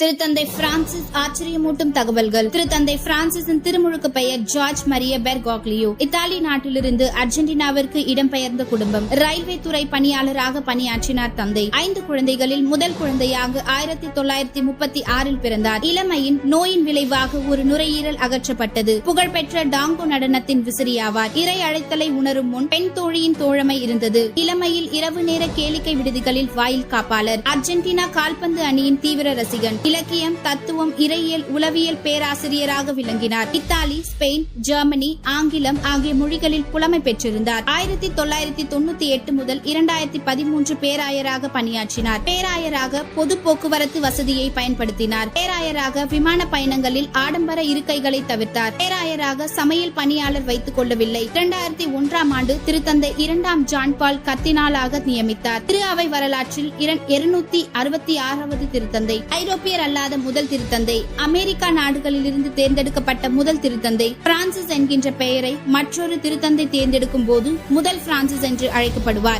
திருத்தந்தை பிரான்சிஸ் ஆச்சரியமூட்டும் தகவல்கள். திருத்தந்தை பிரான்சிஸின் திருமுழுக்கு பெயர் ஜார்ஜ் மரிய பெர்கோக்லியோ. இத்தாலி நாட்டிலிருந்து அர்ஜென்டினாவிற்கு இடம்பெயர்ந்த குடும்பம். ரயில்வே துறை பணியாளராக பணியாற்றினார் தந்தை. 5 குழந்தைகளில் முதல் குழந்தையாக 1936 பிறந்தார். இளமையின் நோயின் விளைவாக ஒரு நுரையீரல் அகற்றப்பட்டது. புகழ்பெற்ற டாங்கோ நடனத்தின் விசிறியாவார். இறை அழைத்தலை உணரும் முன் பெண் தோழியின் தோழமை இருந்தது. இளமையில் இரவு நேர கேளிக்கை விடுதிகளில் வாயில் காப்பாளர். அர்ஜென்டினா கால்பந்து அணியின் தீவிர ரசிகன். இலக்கியம், தத்துவம், இறையியல், உளவியல் பேராசிரியராக விளங்கினார். இத்தாலி, ஸ்பெயின், ஜெர்மனி, ஆங்கிலம் ஆகிய மொழிகளில் புலமை பெற்றிருந்தார். 1998 முதல் 2013 பேராயராக பணியாற்றினார். பேராயராக பொது போக்குவரத்து வசதியை பயன்படுத்தினார். பேராயராக விமான பயணங்களில் ஆடம்பர இருக்கைகளை தவிர்த்தார். பேராயராக சமையல் பணியாளர் வைத்துக் கொள்ளவில்லை. 2001 ஆண்டு திருத்தந்தை 2ஆம் ஜான் பால் கர்தினாலாக நியமித்தார். திரு அவை வரலாற்றில் 266வது திருத்தந்தை. ஐரோப்பியர் அல்லாத முதல் திருத்தந்தை. அமெரிக்கா நாடுகளிலிருந்து தேர்ந்தெடுக்கப்பட்ட முதல் திருத்தந்தை. பிரான்சிஸ் என்கின்ற பெயரை மற்றொரு திருத்தந்தை தேர்ந்தெடுக்கும் போது முதல் பிரான்சிஸ் என்று அழைக்கப்படுவார்.